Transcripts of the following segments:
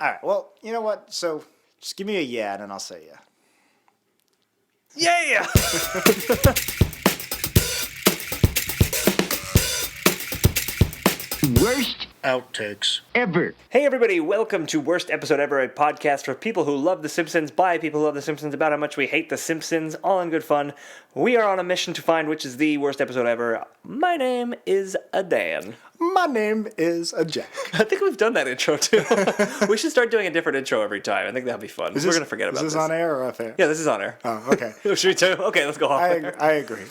All right. Well, you know what? So just give me a yeah, and then I'll say yeah. Yeah! Worst outtakes ever. Hey everybody, welcome to Worst Episode Ever, a podcast for people who love The Simpsons, by people who love The Simpsons, about how much we hate The Simpsons, all in good fun. We are on a mission to find which is the worst episode ever. My name is Dan. My name is Jack. I think we've done that intro too. We should start doing a different intro every time. I think that'll be fun. We're going to forget about this. Is this on air or off air? Yeah, this is on air. Oh, okay. Should we too? Okay, let's go off air. I agree.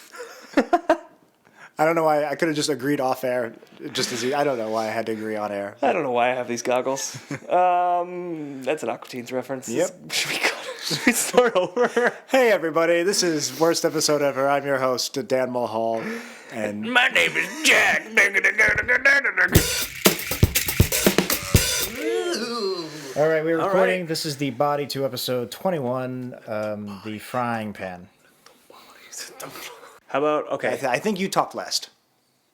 I don't know why I could have just agreed off air just as I don't know why I had to agree on air. I don't know why I have these goggles. That's an Aqua Teens reference. Yep. Should we start over? Hey everybody, this is Worst Episode Ever. I'm your host, Dan Mulhall, and my name is Jack. all right, we're recording. Right. This is the Body to episode 21, the frying pan. How about, okay. I think you talked last.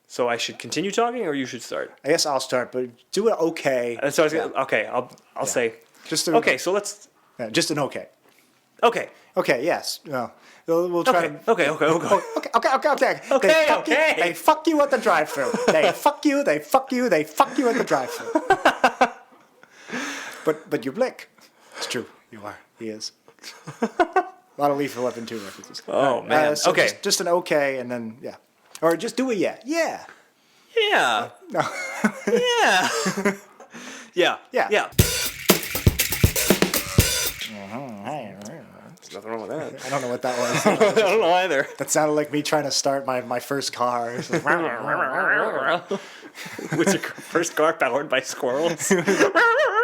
So I should continue talking, or you should start? I guess I'll start, but do it okay. So okay, I'll say. Okay, so let's. Just an okay. Okay. Okay. Yes. No. We'll try to. Okay. They fuck you at the drive-thru. They fuck you. They fuck you. They fuck you at the drive-thru. But you blick. It's true. You are. He is. A lot of Lethal Weapon 2 references. Oh, man. So okay. Just an okay, and then, yeah. Or just do a yeah. Yeah. Yeah. No. Yeah. Yeah. Yeah. Yeah. There's nothing wrong with that. I don't know what that was. I don't know either. That sounded like me trying to start my first car. Was your first car powered by squirrels?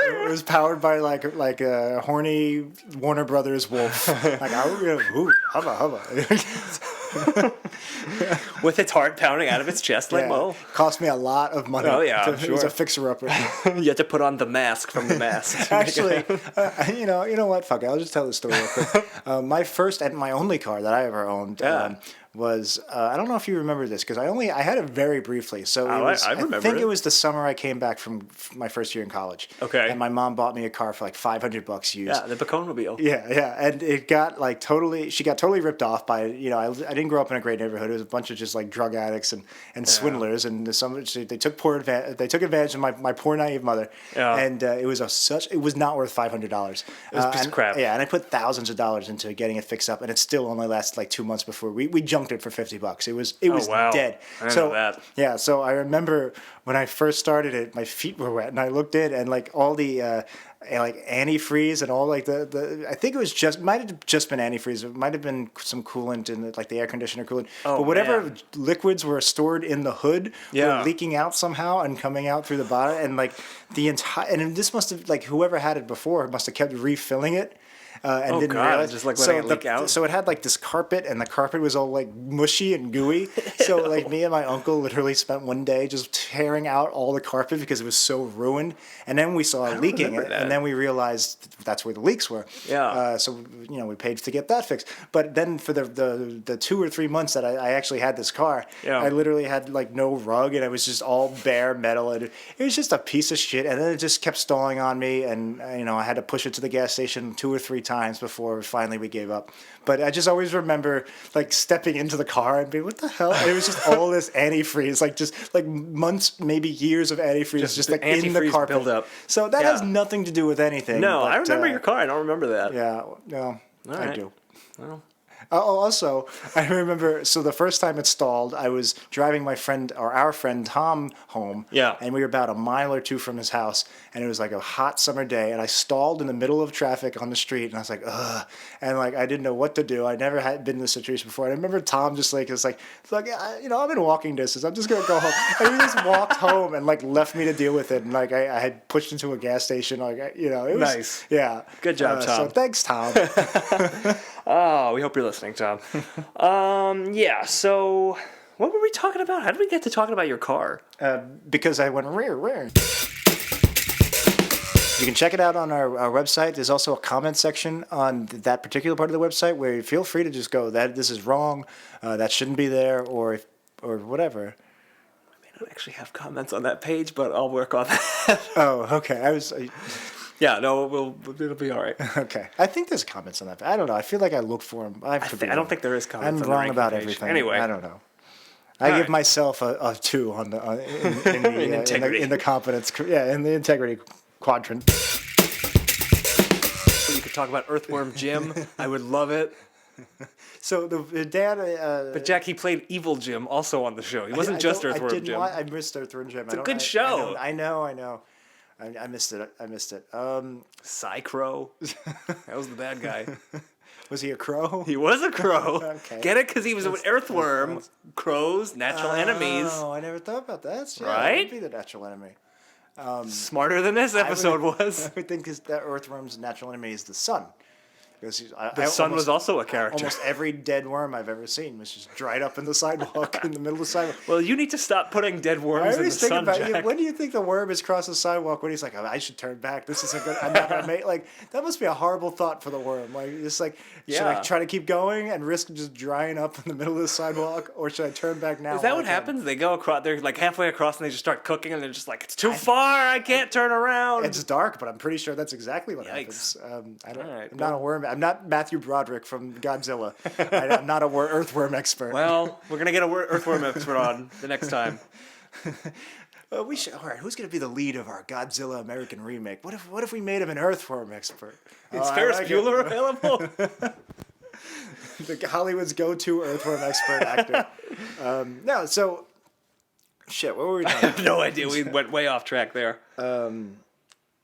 It was powered by like a horny Warner Brothers wolf. Like, ooh, hubba. With its heart pounding out of its chest like Mo. Cost me a lot of money. Oh yeah, It was a fixer-upper. You had to put on the mask from the mask. Actually, you know what? Fuck it. I'll just tell the story real quick. My first and my only car that I ever owned was I don't know if you remember this because I had it very briefly. So I remember. I think it was the summer I came back from my first year in college. Okay. And my mom bought me a car for like $500 used. Yeah, the Baconmobile. Yeah, and it got like she got totally ripped off by, I didn't grow up in a great neighborhood. It was a bunch of just like drug addicts and swindlers, and they took advantage of my poor naive mother. Yeah. And it was not worth $500. It was a piece of crap. Yeah, and I put thousands of dollars into getting it fixed up, and it still only lasted like 2 months before we junked it for $50. It was dead. I know that. Yeah, so I remember when I first started it, my feet were wet, and I looked in, and like all the like antifreeze and all like the I think it was might have just been antifreeze. It might have been some coolant in like the air conditioner coolant. Oh, but whatever liquids were stored in the hood were leaking out somehow and coming out through the bottom, and like the entire, and this must have, like, whoever had it before must have kept refilling it. And didn't realize. Just like letting it leak out. So it had like this carpet, and the carpet was all like mushy and gooey. So like me and my uncle literally spent one day just tearing out all the carpet because it was so ruined. And then we saw it leaking, and then we realized that's where the leaks were. Yeah. So we paid to get that fixed. But then for the 2 or 3 months that I actually had this car, I literally had like no rug, and it was just all bare metal, and it was just a piece of shit. And then it just kept stalling on me, and I had to push it to the gas station 2 or 3 times before finally we gave up. But I just always remember like stepping into the car and being, what the hell? And it was just all this antifreeze, like just like months, maybe years of antifreeze, just like in the carpet. Buildup. So that has nothing to do with anything. No, but I remember your car. I don't remember that. Yeah, no, I do. Well. Also, I remember, so the first time it stalled, I was driving our friend Tom home. Yeah. And we were about a mile or two from his house, and it was like a hot summer day, and I stalled in the middle of traffic on the street, and I was like, ugh. And like, I didn't know what to do. I never had been in this situation before. And I remember Tom just like, I've been walking distance. I'm just going to go home. And he just walked home and like left me to deal with it. And like, I had pushed into a gas station. Like, it was nice. Yeah. Good job, Tom. So thanks, Tom. Oh, we hope you're listening, Tom. Yeah, so what were we talking about? How did we get to talking about your car? Because I went, rare. You can check it out on our website. There's also a comment section on that particular part of the website where you feel free to just go, this is wrong, that shouldn't be there, or whatever. I may not actually have comments on that page, but I'll work on that. Oh, okay. Yeah, no, it'll be all right. Okay. I think there's comments on that. I don't know. I feel like I looked for them. I don't think there is comments I'm on the wrong ranking about page. everything. Anyway. I don't know. I give myself a 2 on the In integrity. in the competence. Yeah, in the integrity quadrant. You could talk about Earthworm Jim. I would love it. So the dad. But Jack, he played Evil Jim also on the show. He wasn't just Earthworm Jim. I missed Earthworm Jim. It's a good show. I know. I missed it. Psy-Crow. That was the bad guy. Was he a crow? He was a crow. Okay. Get it? Because he was an earthworm. Crows, natural enemies. Oh, I never thought about that. Yeah, Right? That would be the natural enemy. Smarter than this episode was. I would think that Earthworm's natural enemy is the sun. Because The sun was also a character. Almost every dead worm I've ever seen was just dried up in the sidewalk, in the middle of the sidewalk. Well, you need to stop putting dead I worms in the always think sun, about Jack. when do you think the worm is across the sidewalk when he's like, oh, I should turn back. This isn't good. I'm not gonna make like that must be a horrible thought for the worm. Like it's like, should I Yeah. try to keep going and risk just drying up in the middle of the sidewalk, or should I turn back now? Is that while what I can? happens? They go across, they're like halfway across and they just start cooking and they're just like, it's too far, I can't turn around. It's dark, but I'm pretty sure that's exactly what Yikes. happens. Alright, I'm not a worm. I'm not Matthew Broderick from Godzilla. I'm not a earthworm expert. Well, we're going to get a earthworm expert on the next time. We should. All right, who's going to be the lead of our Godzilla American remake? What if we made him an earthworm expert? Is Ferris Bueller available? The Hollywood's go-to earthworm expert actor. No, so shit. What were we I talking have no idea. We went way off track there.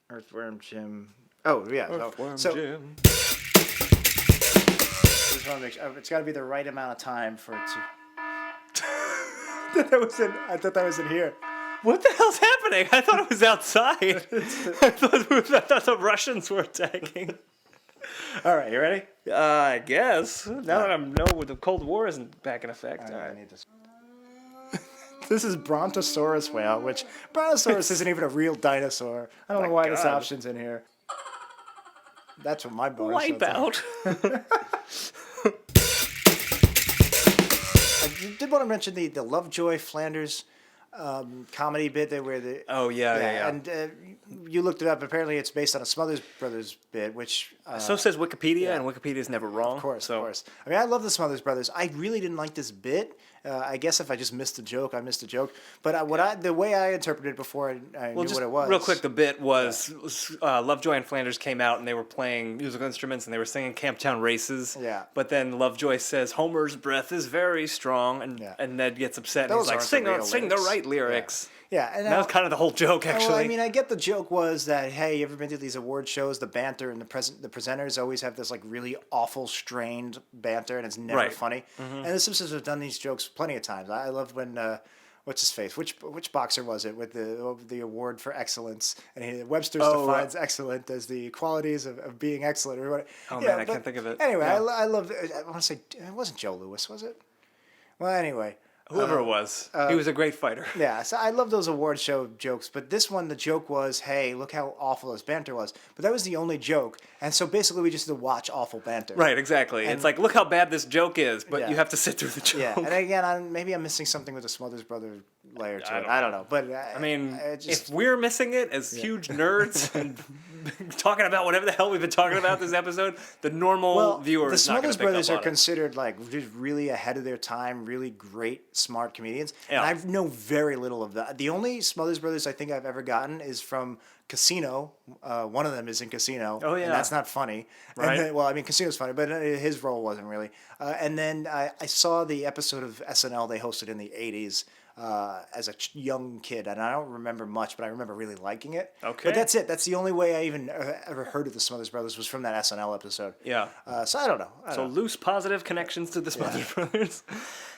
Earthworm Jim. Oh yeah. Earthworm so Jim. I just want to make sure it's got to be the right amount of time for it to. I thought that was in here. What the hell's happening? I thought it was outside. I thought the Russians were attacking. All right, you ready? I guess. Now that I know the Cold War isn't back in effect. All right, I need this. This is Brontosaurus whale, which Brontosaurus isn't even a real dinosaur. I don't know why this God. option's in here. That's what my bonus Wipe notes are. out. I did want to mention the Lovejoy Flanders comedy bit there where the Oh, yeah. and you looked it up. Apparently, it's based on a Smothers Brothers bit, which So says Wikipedia, and Wikipedia's never wrong. Of course. I mean, I love the Smothers Brothers. I really didn't like this bit. I guess if I just missed a joke, I missed a joke. But the way I interpreted it before I knew what it was. Real quick, the bit was Lovejoy and Flanders came out and they were playing musical instruments and they were singing Camptown Races. Yeah. But then Lovejoy says Homer's breath is very strong, and Ned gets upset and Those he's like, aren't the sing real the lyrics." right lyrics. Yeah, and that was kind of the whole joke, actually. Well, I mean, I get the joke was that, hey, you ever been to these award shows? The banter and the presenters always have this like really awful, strained banter, and it's never funny. Mm-hmm. And the Simpsons have done these jokes plenty of times. I loved when what's his face? Which boxer was it with the award for excellence? And Webster's defines excellent as the qualities of being excellent. Or I can't think of it. Anyway, I love. I want to say it wasn't Joe Louis, was it? Well, anyway. Whoever it was. He was a great fighter. Yeah, so I love those award show jokes, but this one, the joke was, hey, look how awful this banter was. But that was the only joke, and so basically we just had to watch awful banter. Right, exactly. And it's like, look how bad this joke is, but you have to sit through the joke. Yeah, and again, maybe I'm missing something with the Smothers Brother layer to it. I don't know. But I mean, if we're missing it as huge nerds and talking about whatever the hell we've been talking about this episode, the normal viewer is not going to pick up on it. The Smothers Brothers are considered like just really ahead of their time, really great, smart comedians. Yeah. And I know very little of that. The only Smothers Brothers I think I've ever gotten is from Casino. One of them is in Casino. Oh, yeah. And that's not funny. Right. And then, I mean, Casino's funny, but his role wasn't really. And then I saw the episode of SNL they hosted in the 80s. As a young kid, and I don't remember much, but I remember really liking it. Okay. But that's it. That's the only way I even ever heard of the Smothers Brothers was from that SNL episode. Yeah. So I don't know. So loose positive connections to the Smothers Brothers.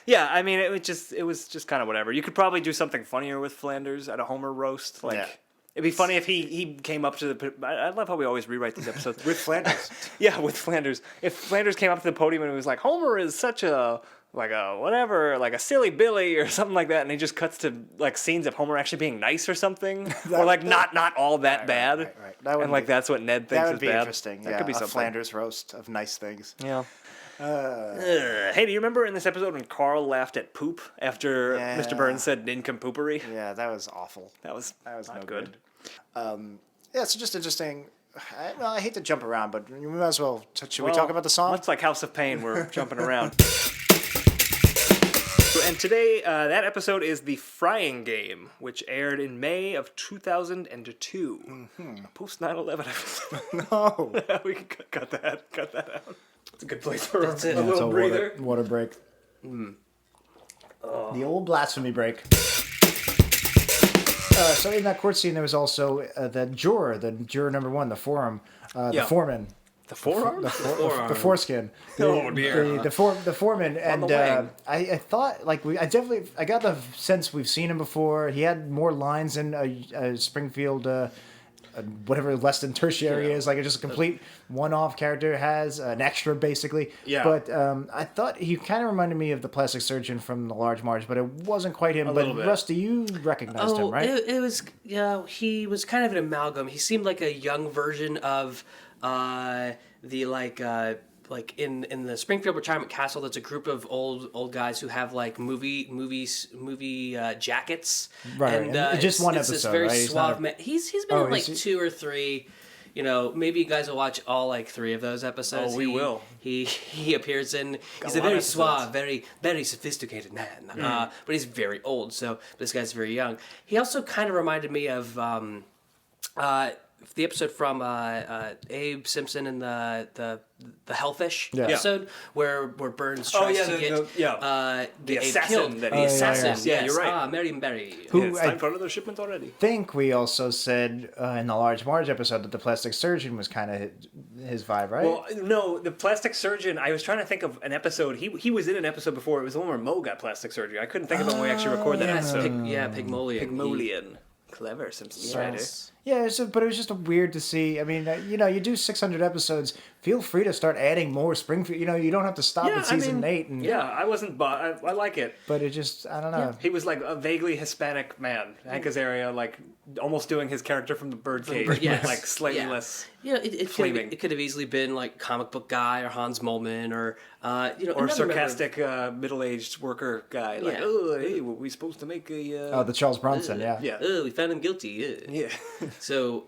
Yeah, I mean, it was just kind of whatever. You could probably do something funnier with Flanders at a Homer roast. It'd be funny if he came up to the... I love how we always rewrite these episodes. With Flanders. Yeah, with Flanders. If Flanders came up to the podium and was like, Homer is such a... like a silly Billy or something like that, and he just cuts to like scenes of Homer actually being nice or something, or like not all that bad, right. That's what Ned thinks is bad. That would be interesting. That could be something. A Flanders roast of nice things. Yeah. Hey, do you remember in this episode when Carl laughed at poop after Mr. Burns said nincompoopery? Yeah, that was awful. That was not good. So just interesting. I hate to jump around, but we might as well. Should we talk about the song? Much like House of Pain, we're jumping around. And today, that episode is The Frying Game, which aired in May of 2002. Post 9/11 episode. No. We can cut that out. It's a good place for a It's little breather. Water break. The old blasphemy break. So in that court scene, there was also the juror number 1, the foreman. The forearm? The foreskin. The foreman. And I thought, I got the sense we've seen him before. He had more lines in Springfield, whatever less than tertiary is, just a complete one-off character, has an extra basically. Yeah. But I thought he kind of reminded me of the plastic surgeon from The Large Marge, but it wasn't quite him. But Rusty, you recognized him, right? It was, he was kind of an amalgam. He seemed like a young version of in the Springfield Retirement Castle, there's a group of old guys who have movie jackets. Right. And just one episode, this very right? Suave man. He's been in 2 or 3. Maybe you guys will watch all 3 of those episodes. Oh, we will. He appears in. He's a very suave, very very sophisticated man. But he's very old. So this guy's very young. He also kind of reminded me of the episode from Abe Simpson and the Hellfish episode where Burns tries to get the assassin. The assassin. Yeah, you're right. Marion Barry. It's time for another shipment already. I think we also said in the Large Marge episode that the plastic surgeon was kind of his vibe, right? Well, no, the plastic surgeon, I was trying to think of an episode. He was in an episode before. It was the one where Mo got plastic surgery. I couldn't think of when we actually recorded that episode. Pygmalion. Clever Simpsons writer. Yeah, but it was just weird to see. I mean, you do 600 episodes. Feel free to start adding more Springfield. You don't have to stop at season 8. And, I wasn't. I like it. But it just, I don't know. Yeah. He was like a vaguely Hispanic man. Hank Azaria, almost doing his character from the Birdcage, but slightly less. It could have easily been comic book guy or Hans Moleman or or sarcastic middle-aged worker guy. Hey, were we supposed to make a? The Charles Bronson, we found him guilty. Yeah. So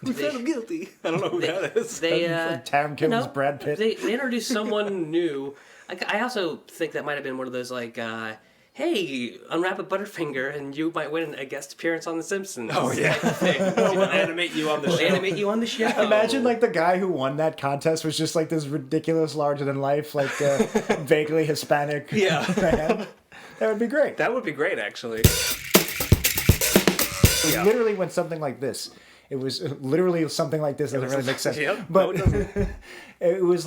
we found him guilty. I don't know who that is. Taron Killam's Brad Pitt. They introduced someone new. I also think that might have been one of those hey, unwrap a Butterfinger and you might win a guest appearance on The Simpsons. Oh, yeah. We'll animate you on the show. Animate you on the show. Imagine, the guy who won that contest was just, this ridiculous, larger-than-life, vaguely Hispanic man. That would be great. That would be great, actually. It literally went something like this. It was literally something like this. Doesn't really make sense. Yep. But it was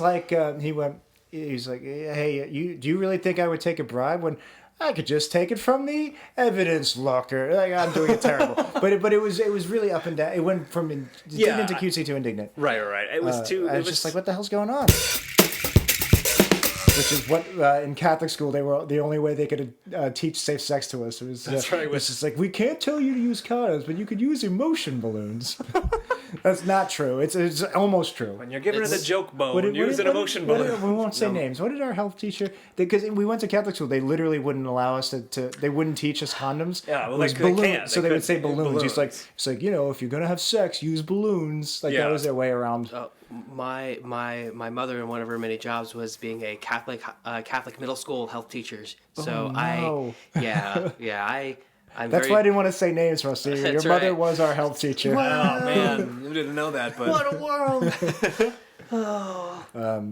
he's like, hey, do you really think I would take a bribe when I could just take it from the evidence locker? I'm doing it terrible. but it was really up and down. It went from indignant to cutesy to indignant. Right. It was too. I was just what the hell's going on? Which is what in Catholic school they were the only way they could teach safe sex to us. It was that's right. It was just we can't tell you to use condoms, but you could use emotion balloons. That's not true. It's almost true. When you're giving her the joke bone, use an emotion balloon. We won't say names. What did our health teacher? Because we went to Catholic school, they literally wouldn't allow us to. They wouldn't teach us condoms. Yeah, well, they can't. So they would say balloons. It's like if you're gonna have sex, use balloons. That was their way around. My mother in one of her many jobs was being a Catholic middle school health teacher. So That's why I didn't want to say names, Rusty. Your mother was our health teacher. Oh man, you didn't know that, but what a world!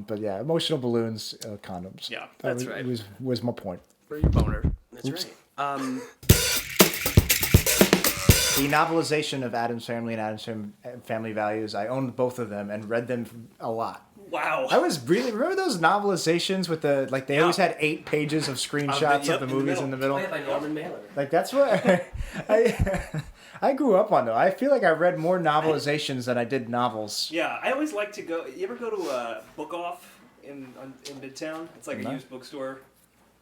But yeah, emotional balloons, condoms. Yeah, that's right. Was my point. For your boner. That's right. The novelization of Addams Family and Addams Family Values, I owned both of them and read them a lot. Wow. I was really... Remember those novelizations with the... they always had 8 pages of screenshots of the movies in the middle? By Norman Mailer. That's what I grew up on, though. I feel like I read more novelizations than I did novels. Yeah, I always like to go... You ever go to a Book Off in Midtown? It's like a used bookstore,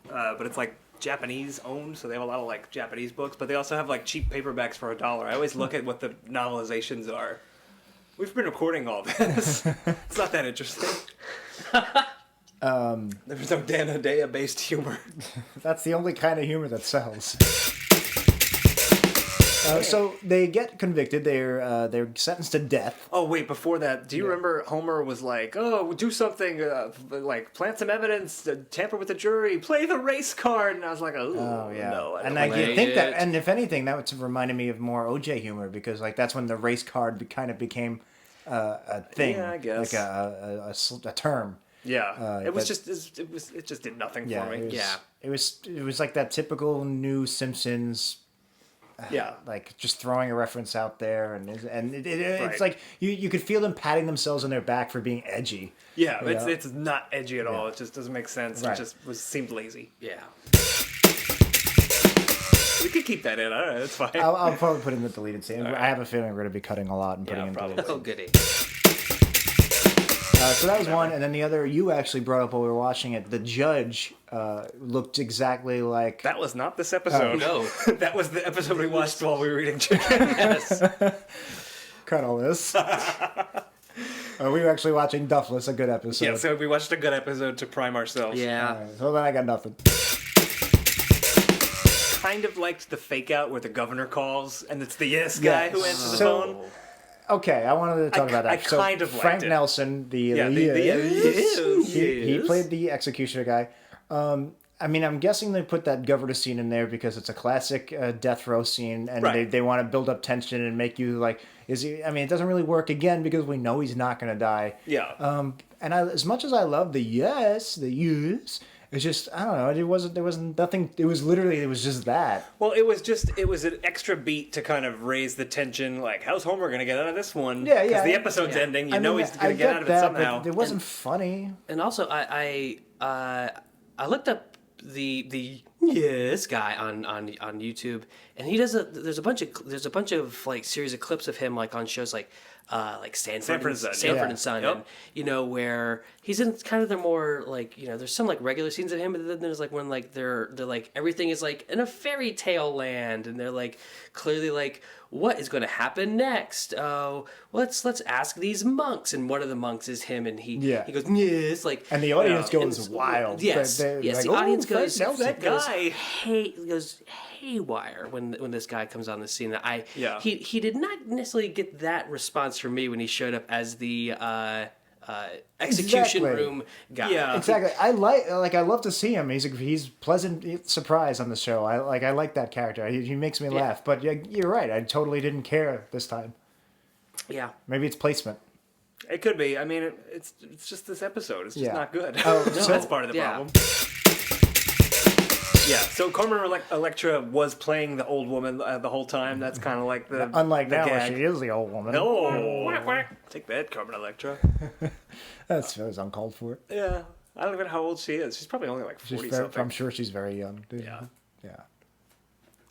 but it's Japanese owned, so they have a lot of Japanese books, but they also have cheap paperbacks for $1. I always look at what the novelizations are. We've been recording all this. It's not that interesting. There's no Dan Hedaya based humor. That's the only kind of humor that sells. So they get convicted. They're sentenced to death. Oh wait, before that, do you remember Homer was like, "Oh, do something, like plant some evidence, tamper with the jury, play the race card," and I was like, "Oh yeah." No, and I think that, and if anything, that reminded me of more OJ humor because like that's when the race card kind of became a thing. Yeah, I guess like a term. Yeah, it just did nothing for me. It was like that typical new Simpsons. Like just throwing a reference out there, and it's like you could feel them patting themselves on their back for being edgy. Yeah, it's not edgy at all. It just doesn't make sense. Right. It just seemed lazy. Yeah. We could keep that in. I don't know. It's fine. I'll probably put in the deleted scene. Right. I have a feeling we're going to be cutting a lot and putting in deleted Oh, goody. So that was one, and then the other you actually brought up while we were watching it. The judge looked exactly like... That was not this episode. No. That was the episode we watched while we were eating chicken. Yes. Cut all this. We were actually watching Duffless, a good episode. Yeah, so we watched a good episode to prime ourselves. Yeah. Right, so then I got nothing. Kind of liked the fake out where the governor calls, and it's the yes guy who answers the phone. Okay, I wanted to talk about that. I kind of liked Frank it. Nelson, he played the executioner guy. I mean, I'm guessing they put that governor scene in there because it's a classic death row scene, and they want to build up tension and make you like, is he? I mean, it doesn't really work again because we know he's not going to die. Yeah. And as much as I love the yes, it's just, I don't know, there wasn't nothing, it was just that. Well, it was an extra beat to kind of raise the tension, like, how's Homer going to get out of this one? Yeah, yeah. Because the episode's ending, he's going to get out of it somehow. But it wasn't funny. And also, I looked up the yes guy on YouTube, and he does there's a bunch of like series of clips of him like on shows like Sanford and Son, Yep. and where he's in kind of the more like there's some like regular scenes of him, but then there's like when like they're like everything is like in a fairy tale land, and they're like clearly like what is going to happen next? Oh, let's ask these monks, and one of the monks is him, and he goes yes, like, and the audience goes wild. Yes, yes, like, the audience goes that guy goes haywire when this guy comes on the scene. He did not necessarily get that response from me when he showed up as the execution room guy. Yeah, exactly. I love to see him. He's pleasant surprise on the show. I like that character. He makes me laugh. But you're right. I totally didn't care this time. Yeah, maybe it's placement. It could be. I mean, it's just this episode. It's just not good. Oh, so that's part of the problem. Yeah, so Carmen Electra was playing the old woman the whole time. That's kind of like the unlike the now, gag. where she is the old woman. Oh, take that, Carmen Electra. That was uncalled for. Yeah, I don't even know how old she is. She's probably only like 40 something. I'm sure she's very young. Yeah. Yeah.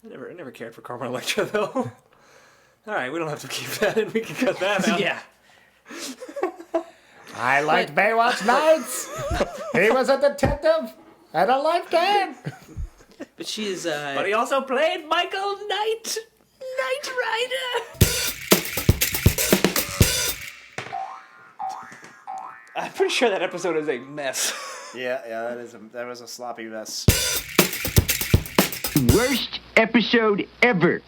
I never cared for Carmen Electra though. All right, we don't have to keep that in. We can cut that out. Yeah. I liked Baywatch Nights. He was a detective and a lifeguard. But she's But he also played Michael Knight Rider. I'm pretty sure that episode is a mess. Yeah, that was a sloppy mess. Worst episode ever.